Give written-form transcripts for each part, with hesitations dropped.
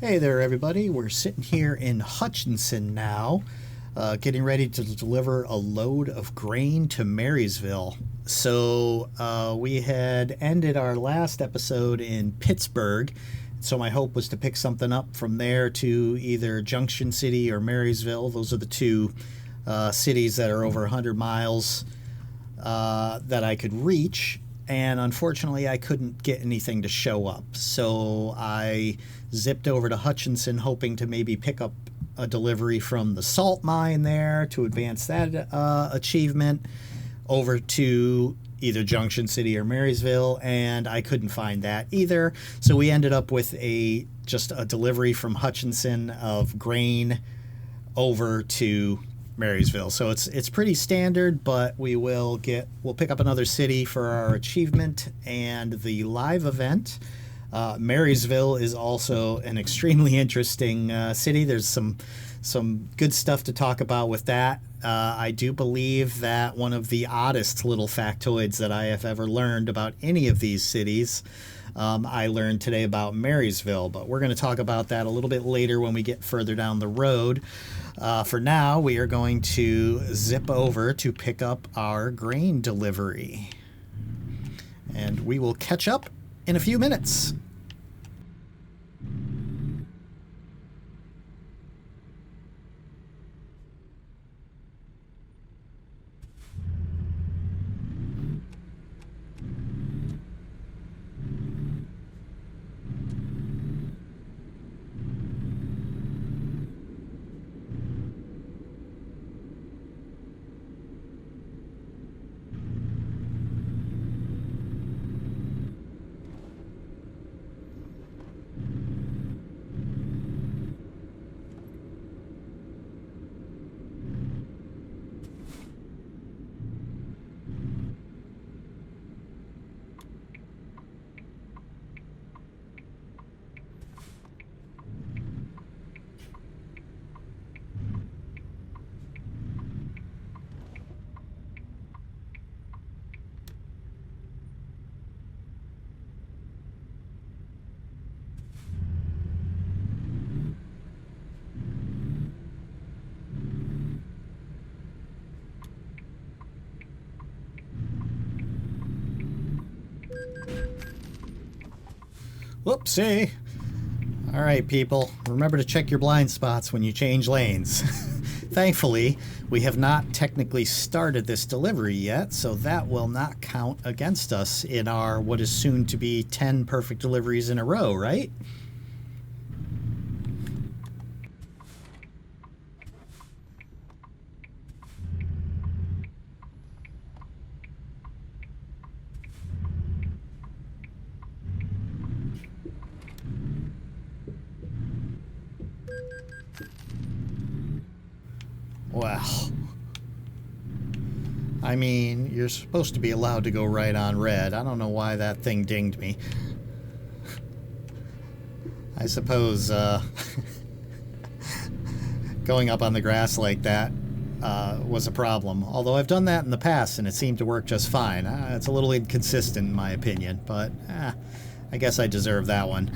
Hey there, everybody. We're sitting here in Hutchinson now, getting ready to deliver a load of grain to Marysville. So we had ended our last episode in Pittsburgh. So my hope was to pick something up from there to either Junction City or Marysville. Those are the two cities that are over 100 miles that I could reach. And unfortunately, I couldn't get anything to show up. So I zipped over to Hutchinson, hoping to maybe pick up a delivery from the salt mine there to advance that achievement over to either Junction City or Marysville, and I couldn't find that either. So we ended up with just a delivery from Hutchinson of grain over to Marysville. So it's pretty standard, but we'll pick up another city for our achievement and the live event. Marysville is also an extremely interesting city. There's some good stuff to talk about with that. I do believe that one of the oddest little factoids that I have ever learned about any of these cities, I learned today about Marysville, but we're going to talk about that a little bit later when we get further down the road. For now, we are going to zip over to pick up our grain delivery, and we will catch up in a few minutes. Whoopsie. All right, people, remember to check your blind spots when you change lanes. Thankfully, we have not technically started this delivery yet, so that will not count against us in our what is soon to be 10 perfect deliveries in a row, right? Well, I mean, you're supposed to be allowed to go right on red. I don't know why that thing dinged me. I suppose going up on the grass like that was a problem. Although I've done that in the past and it seemed to work just fine. It's a little inconsistent in my opinion, but I guess I deserve that one.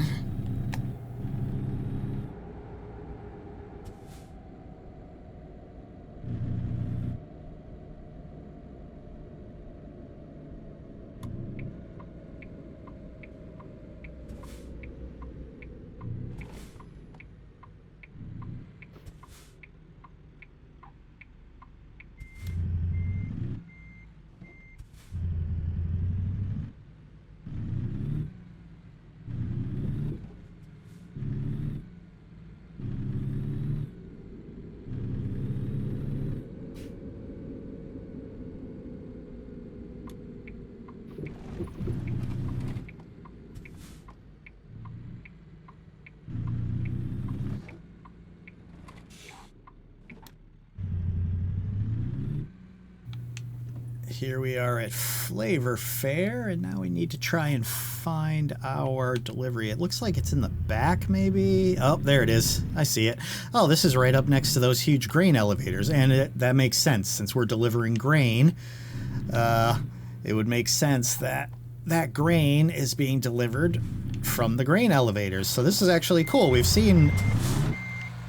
Here we are at Flavor Fair, and now we need to try and find our delivery. It looks like it's in the back, maybe. Oh, there it is. I see it. Oh, this is right up next to those huge grain elevators, and that makes sense. Since we're delivering grain, it would make sense that that grain is being delivered from the grain elevators. So this is actually cool. We've seen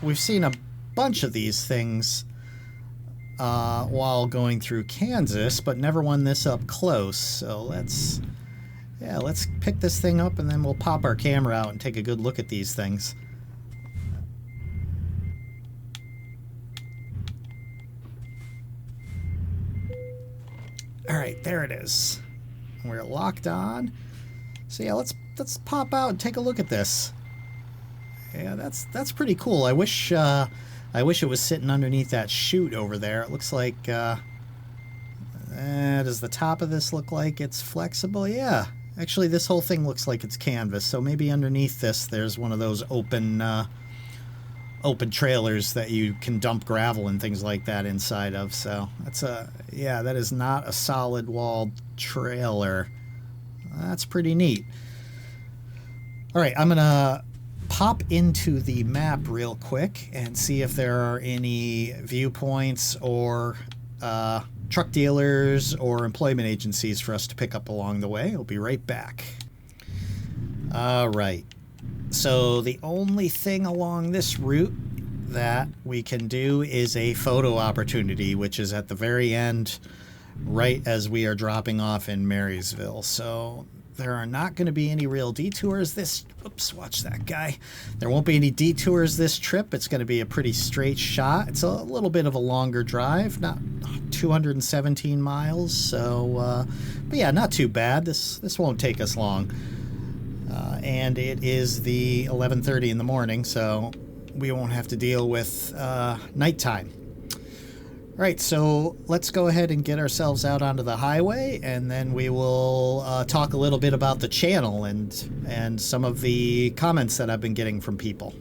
a bunch of these things while going through Kansas, but never one this up close. So let's pick this thing up, and then we'll pop our camera out and take a good look at these things. All right, there it is. We're locked on. So yeah, let's pop out and take a look at this. Yeah, that's pretty cool. I wish it was sitting underneath that chute over there. It looks like. Does the top of this look like it's flexible? Yeah. Actually, this whole thing looks like it's canvas. So maybe underneath this, there's one of those open trailers that you can dump gravel and things like that inside of. So that is not a solid walled trailer. That's pretty neat. All right, I'm gonna pop into the map real quick and see if there are any viewpoints or truck dealers or employment agencies for us to pick up along the way. I'll be right back. All right. So the only thing along this route that we can do is a photo opportunity, which is at the very end, right as we are dropping off in Marysville. So there are not going to be any real detours oops, watch that guy. There won't be any detours this trip. It's going to be a pretty straight shot. It's a little bit of a longer drive, not 217 miles. So, but yeah, not too bad. This won't take us long. And it is the 11:30 in the morning, so we won't have to deal with nighttime. All right, so let's go ahead and get ourselves out onto the highway, and then we will talk a little bit about the channel and some of the comments that I've been getting from people.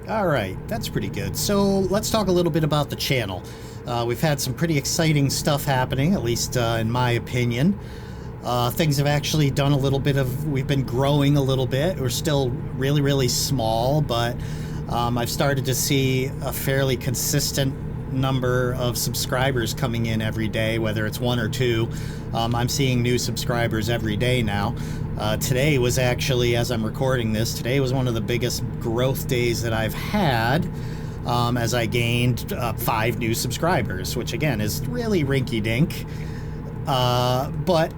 All right, that's pretty good. So let's talk a little bit about the channel. We've had some pretty exciting stuff happening, at least in my opinion. Things have actually done a little bit of, we've been growing a little bit. We're still really, really small, but I've started to see a fairly consistent number of subscribers coming in every day, whether it's one or two. I'm seeing new subscribers every day now. Today was actually, as I'm recording this, today was one of the biggest growth days that I've had. as I gained 5 new subscribers, which again is really rinky-dink. But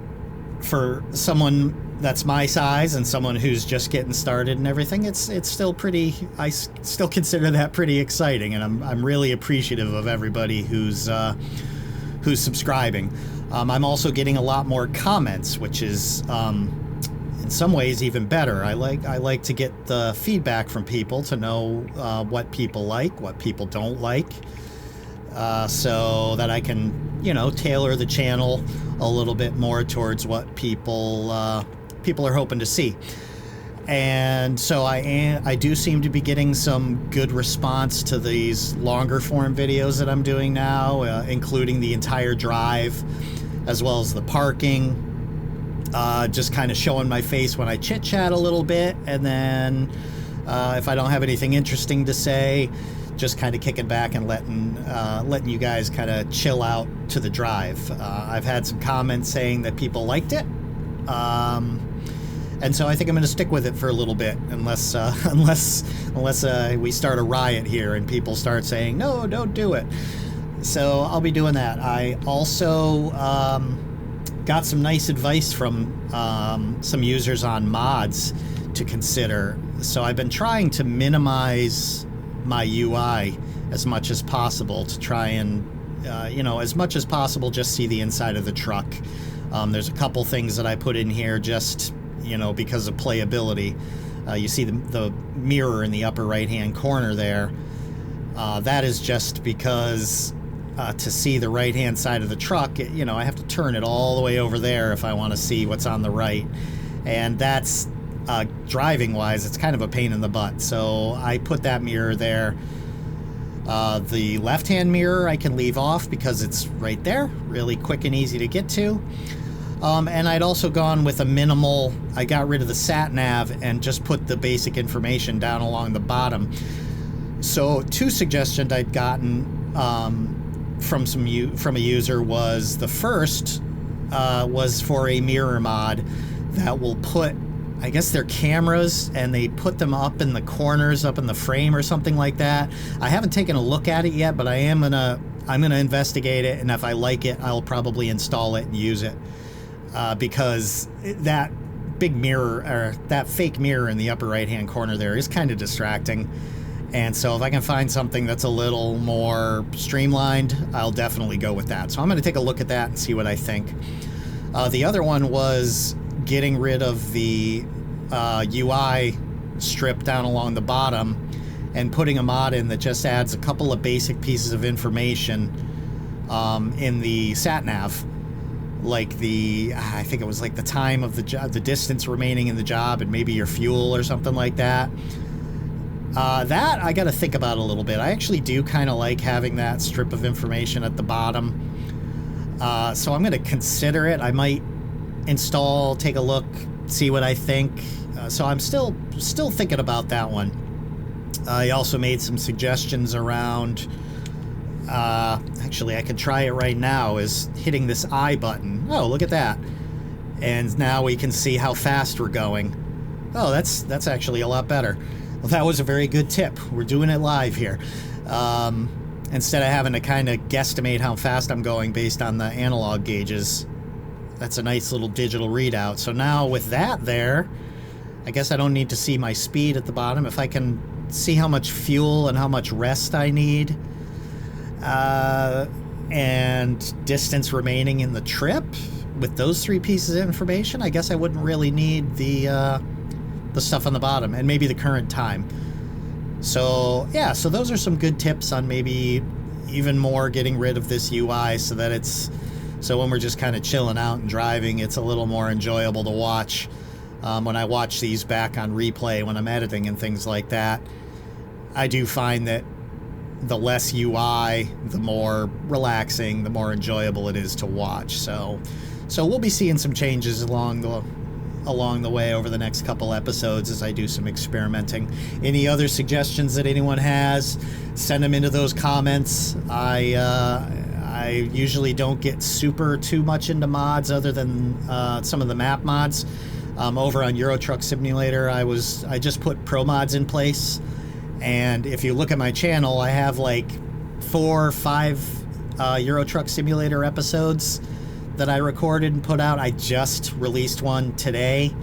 for someone that's my size and someone who's just getting started and everything, it's still pretty. I still consider that pretty exciting, and I'm really appreciative of everybody who's subscribing. I'm also getting a lot more comments, which is in some ways even better. I like to get the feedback from people to know what people like, what people don't like, so that I can, tailor the channel a little bit more towards what people are hoping to see. And so I do seem to be getting some good response to these longer form videos that I'm doing now, including the entire drive, as well as the parking, just kind of showing my face when I chit chat a little bit, and then if I don't have anything interesting to say, just kind of kicking back and letting you guys kind of chill out to the drive. I've had some comments saying that people liked it, and so I think I'm going to stick with it for a little bit, unless we start a riot here and people start saying no, don't do it. So I'll be doing that. I also got some nice advice from some users on mods to consider. So I've been trying to minimize my UI as much as possible to try and, as much as possible, just see the inside of the truck. There's a couple things that I put in here just, because of playability. You see the mirror in the upper right-hand corner there. That is just because to see the right-hand side of the truck, I have to turn it all the way over there if I want to see what's on the right. And that's, driving-wise, it's kind of a pain in the butt. So I put that mirror there. The left-hand mirror I can leave off because it's right there, really quick and easy to get to. And I'd also gone with a minimal, I got rid of the sat nav and just put the basic information down along the bottom. So 2 suggestions I'd gotten from a user was, the first was for a mirror mod that will put, I guess, their cameras, and they put them up in the corners, up in the frame or something like that. I haven't taken a look at it yet, but I'm gonna investigate it, and if I like it, I'll probably install it and use it. Because that big mirror, or that fake mirror in the upper right-hand corner there, is kind of distracting. And so if I can find something that's a little more streamlined, I'll definitely go with that. So I'm going to take a look at that and see what I think. The other one was getting rid of the UI strip down along the bottom and putting a mod in that just adds a couple of basic pieces of information in the sat nav. Like I think it was like the time of the job, the distance remaining in the job, and maybe your fuel or something like that. That I got to think about a little bit. I actually do kind of like having that strip of information at the bottom. So I'm going to consider it. I might install, take a look, see what I think. So I'm still thinking about that one. I also made some suggestions around, actually I could try it right now, is hitting this I button. Oh, look at that. And now we can see how fast we're going. Oh, that's actually a lot better. Well, that was a very good tip. We're doing it live here. Instead of having to kind of guesstimate how fast I'm going based on the analog gauges, that's a nice little digital readout. So now with that there, I guess I don't need to see my speed at the bottom. If I can see how much fuel and how much rest I need, and distance remaining in the trip, with those 3 pieces of information, I guess I wouldn't really need the stuff on the bottom, and maybe the current time. So yeah, so those are some good tips on maybe even more getting rid of this UI, so that so when we're just kind of chilling out and driving, it's a little more enjoyable to watch. When I watch these back on replay, when I'm editing and things like that, I do find that the less UI, the more relaxing, the more enjoyable it is to watch. So we'll be seeing some changes along the way over the next couple episodes as I do some experimenting. Any other suggestions that anyone has, send them into those comments. I usually don't get too much into mods other than some of the map mods. Over on Euro Truck Simulator, I just put pro mods in place, And if you look at my channel, I have like 4 or 5 Euro Truck Simulator episodes that I recorded and put out. I just released one today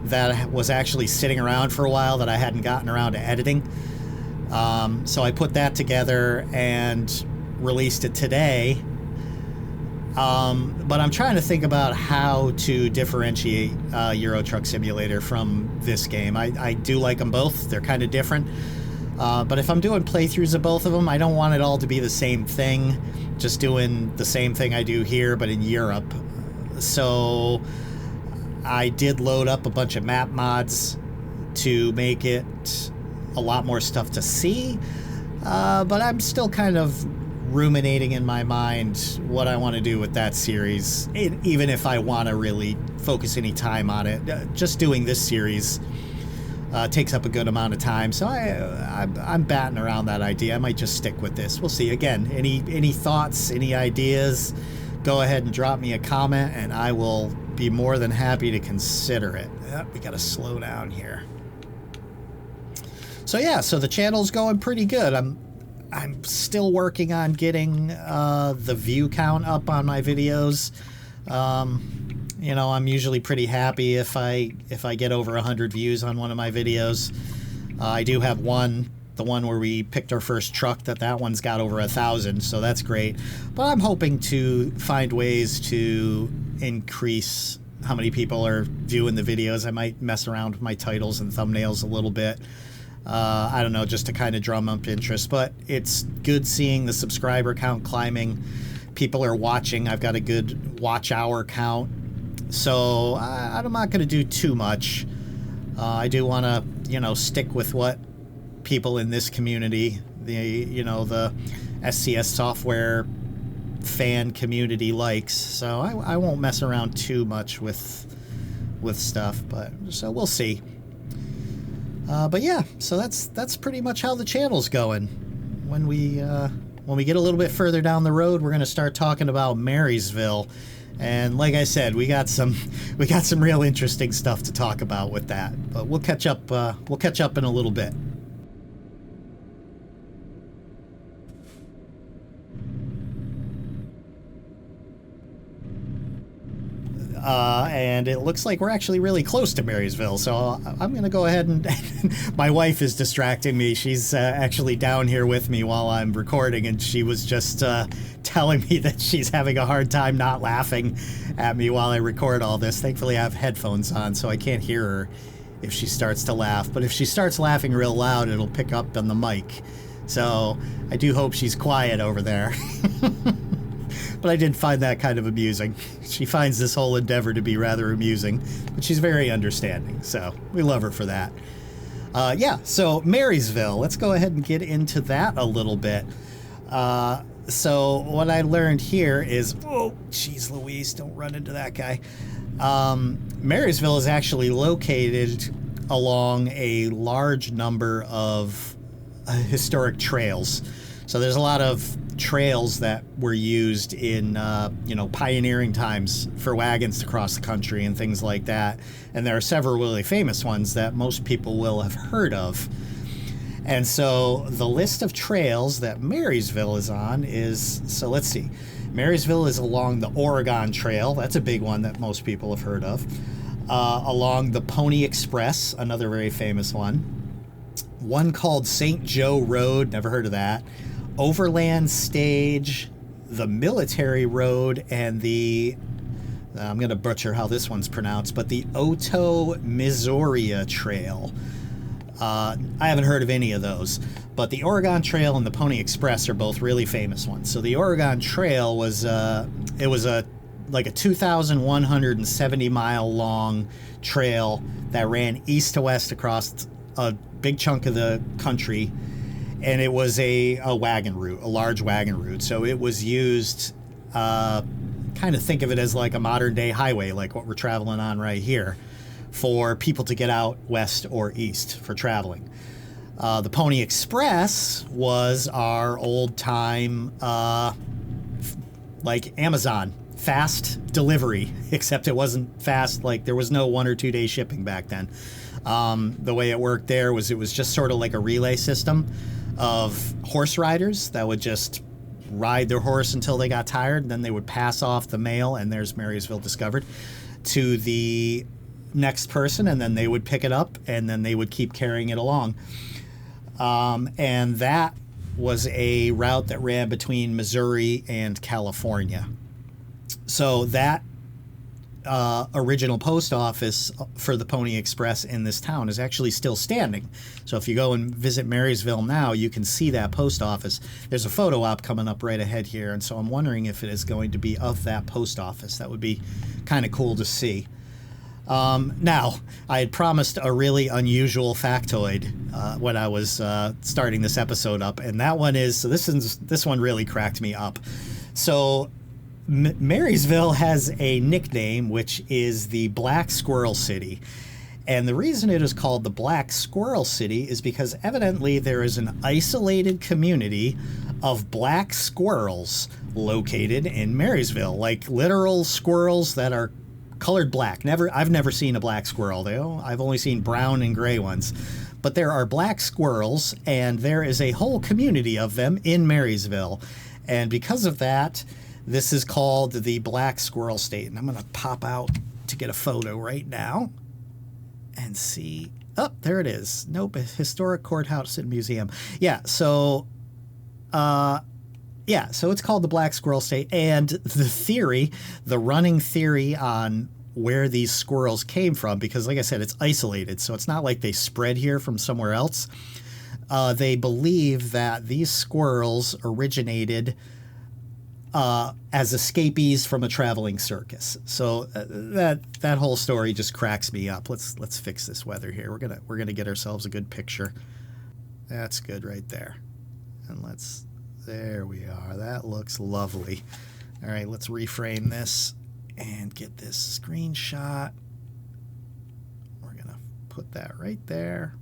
that was actually sitting around for a while that I hadn't gotten around to editing. So I put that together and released it today. But I'm trying to think about how to differentiate Euro Truck Simulator from this game. I do like them both. They're kind of different. But if I'm doing playthroughs of both of them, I don't want it all to be the same thing, just doing the same thing I do here, but in Europe. So I did load up a bunch of map mods to make it a lot more stuff to see. But I'm still kind of ruminating in my mind what I want to do with that series, even if I want to really focus any time on it. Just doing this series takes up a good amount of time, so I'm batting around that idea. I might just stick with this. We'll see. Again, any thoughts, any ideas, go ahead and drop me a comment, and I will be more than happy to consider it. We got to slow down here. So yeah, so the channel's going pretty good. I'm still working on getting the view count up on my videos. You know, I'm usually pretty happy if I get over 100 views on one of my videos. I do have the one where we picked our first truck, that one's got over 1,000, so that's great. But I'm hoping to find ways to increase how many people are viewing the videos. I might mess around with my titles and thumbnails a little bit. I don't know, just to kind of drum up interest, but it's good seeing the subscriber count climbing. People are watching. I've got a good watch hour count, so I'm not going to do too much. I do want to, you know, stick with what people in this community, the SCS software fan community likes. So I won't mess around too much with stuff, but so we'll see. But yeah, so that's pretty much how the channel's going. When we get a little bit further down the road, we're going to start talking about Marysville, and like I said, we got some real interesting stuff to talk about with that. But we'll catch up in a little bit. And it looks like we're actually really close to Marysville, so I'm going to go ahead and... My wife is distracting me. She's actually down here with me while I'm recording, and she was just telling me that she's having a hard time not laughing at me while I record all this. Thankfully, I have headphones on, so I can't hear her if she starts to laugh. But if she starts laughing real loud, it'll pick up on the mic. So I do hope she's quiet over there. But I did find that kind of amusing. She finds this whole endeavor to be rather amusing, but she's very understanding, so we love her for that. Yeah, so Marysville, let's go ahead and get into that a little bit. So what I learned here is, oh, geez Louise, don't run into that guy. Marysville is actually located along a large number of historic trails. So there's a lot of trails that were used in pioneering times for wagons to cross the country and things like that, and there are several really famous ones that most people will have heard of. And so the list of trails that Marysville is on is, so let's see, Marysville is along the Oregon Trail. That's a big one that most people have heard of. Along the Pony Express, another very famous one called St. Joe Road, never heard of that. Overland Stage, the Military Road, and the, I'm going to butcher how this one's pronounced, but the Oto-Missouri Trail. I haven't heard of any of those, but the Oregon Trail and the Pony Express are both really famous ones. So the Oregon Trail was, it was like a 2,170 mile long trail that ran east to west across a big chunk of the country. And it was a wagon route, a large wagon route. So it was used, kind of think of it as like a modern day highway, like what we're traveling on right here, for people to get out west or east for traveling. The Pony Express was our old time, like Amazon, fast delivery, except it wasn't fast, like there was no 1 or 2 day shipping back then. The way it worked there was it was just sort of like a relay system of horse riders that would just ride their horse until they got tired, and then they would pass off the mail, and there's Marysville Discovered, to the next person, and then they would pick it up, and then they would keep carrying it along. And that was a route that ran between Missouri and California. So that original post office for the Pony Express in this town is actually still standing. So if you go and visit Marysville now, you can see that post office. There's a photo op coming up right ahead here, and so I'm wondering if it is going to be of that post office. That would be kind of cool to see. Now, I had promised a really unusual factoid when I was starting this episode up, and that one is, so this one really cracked me up. So Marysville has a nickname, which is the Black Squirrel City. And the reason it is called the Black Squirrel City is because evidently there is an isolated community of black squirrels located in Marysville, like literal squirrels that are colored black. I've never seen a black squirrel. I've only seen brown and gray ones. But there are black squirrels, and there is a whole community of them in Marysville. And because of that, this is called the Black Squirrel State. And I'm going to pop out to get a photo right now and see. Oh, there it is. Nope, Historic Courthouse and Museum. So it's called the Black Squirrel State. And the running theory on where these squirrels came from, because like I said, it's isolated, so it's not like they spread here from somewhere else. They believe that these squirrels originated as escapees from a traveling circus. So that whole story just cracks me up. Let's fix this weather here. We're gonna get ourselves a good picture. That's good right there. And there we are. That looks lovely. All right, let's reframe this and get this screenshot. We're gonna put that right there.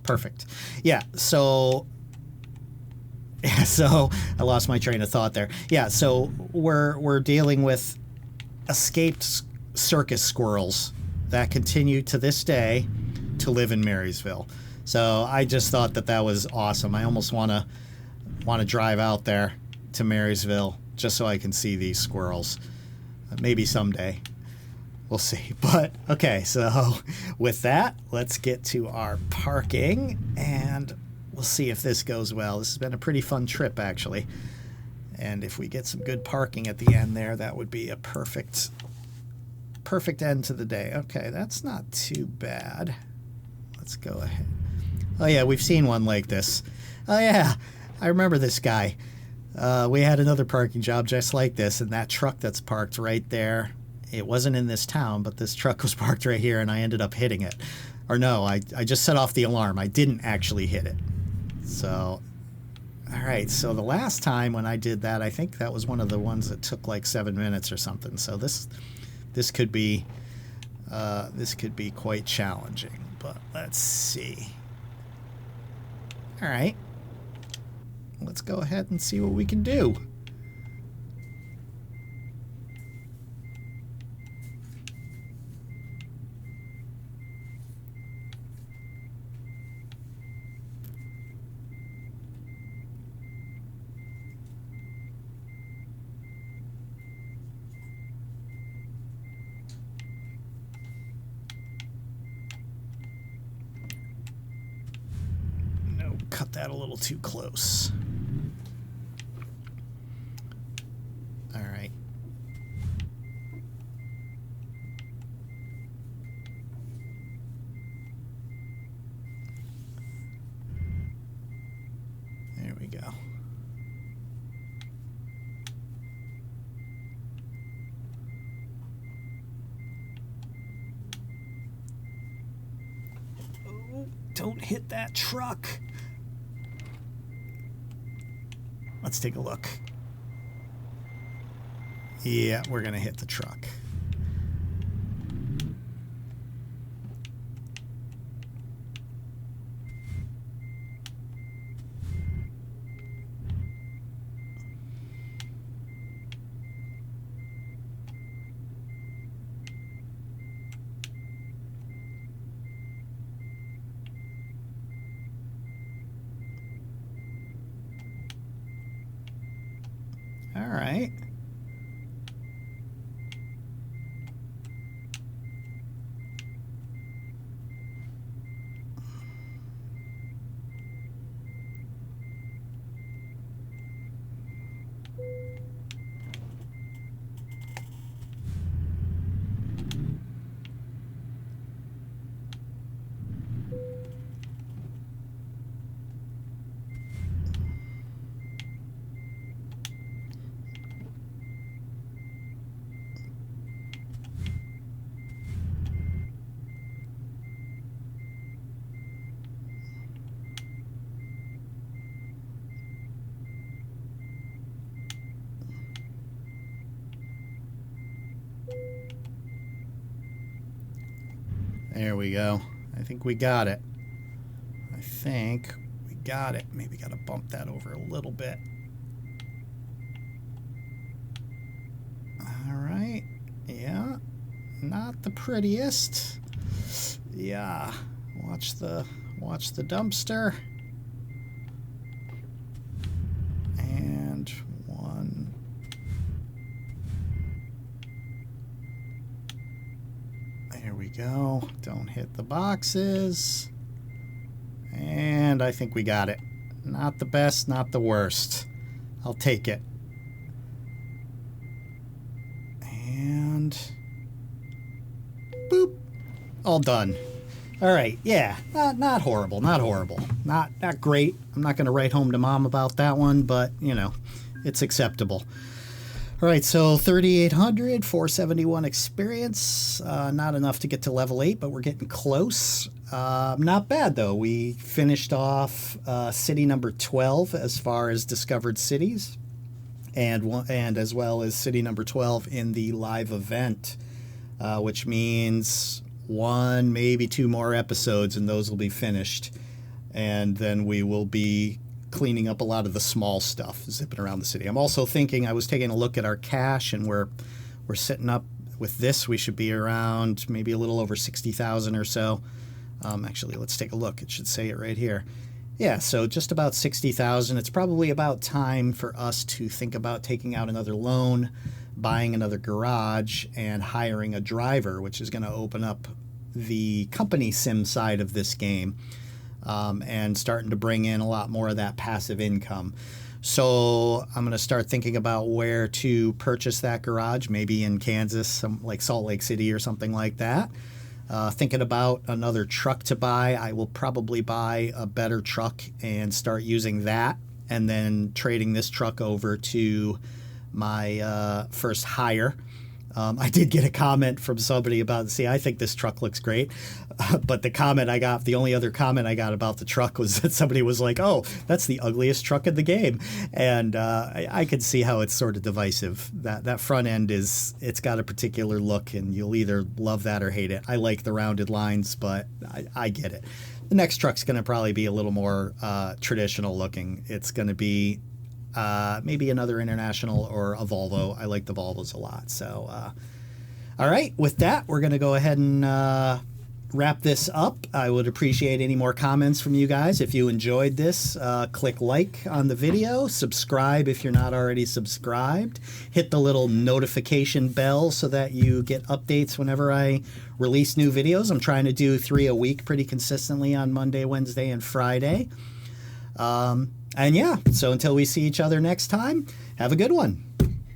Perfect. So I lost my train of thought there. So we're dealing with escaped circus squirrels that continue to this day to live in Marysville. So I just thought that was awesome. I almost want to drive out there to Marysville just so I can see these squirrels. Maybe someday. We'll see. But okay, so with that, let's get to our parking, and we'll see if this goes well. This has been a pretty fun trip, actually. And if we get some good parking at the end there, that would be a perfect end to the day. Okay, that's not too bad. Let's go ahead. Oh, yeah, we've seen one like this. Oh, yeah, I remember this guy. We had another parking job just like this, and that truck that's parked right there, it wasn't in this town, but this truck was parked right here, and I ended up hitting it. Or no, I just set off the alarm. I didn't actually hit it. So, all right, so the last time when I did that, I think that was one of the ones that took like 7 minutes or something. So this could be quite challenging, but let's see. All right. Let's go ahead and see what we can do. No, cut that a little too close. There we go. Oh, don't hit that truck. Let's take a look. Yeah, we're gonna hit the truck. All right. There we go. I think we got it. I think we got it. Maybe got to bump that over a little bit. All right. Yeah. Not the prettiest. Yeah. Watch the dumpster. And one. There we go. Don't hit the boxes. And I think we got it. Not the best, not the worst. I'll take it. And boop. All done. All right. Yeah. Not horrible. Not horrible. Not great. I'm not going to write home to mom about that one, but you know, it's acceptable. All right, so 3,800, 471 experience. Not enough to get to level 8, but we're getting close. Not bad, though. We finished off city number 12 as far as discovered cities, and as well as city number 12 in the live event, which means 1, maybe 2 more episodes, and those will be finished. And then we will be cleaning up a lot of the small stuff, zipping around the city. I'm also thinking, I was taking a look at our cash, and we're sitting up with this. We should be around maybe a little over 60,000 or so. Actually, let's take a look. It should say it right here. Yeah, so just about 60,000. It's probably about time for us to think about taking out another loan, buying another garage, and hiring a driver, which is going to open up the company sim side of this game. And starting to bring in a lot more of that passive income. So I'm going to start thinking about where to purchase that garage, maybe in Kansas, like Salt Lake City or something like that. Thinking about another truck to buy. I will probably buy a better truck and start using that, and then trading this truck over to my first hire. I did get a comment from somebody about, see, I think this truck looks great. But the only other comment I got about the truck was that somebody was like, oh, that's the ugliest truck in the game. And I could see how it's sort of divisive. That front end it's got a particular look, and you'll either love that or hate it. I like the rounded lines, but I get it. The next truck's going to probably be a little more traditional looking. It's going to be maybe another International or a Volvo. I like the Volvos a lot. So, all right, with that, we're going to go ahead and wrap this up. I would appreciate any more comments from you guys. If you enjoyed this, click like on the video, subscribe if you're not already subscribed, hit the little notification bell so that you get updates whenever I release new videos. I'm trying to do 3 a week pretty consistently on Monday, Wednesday, and Friday. And yeah, so until we see each other next time, have a good one.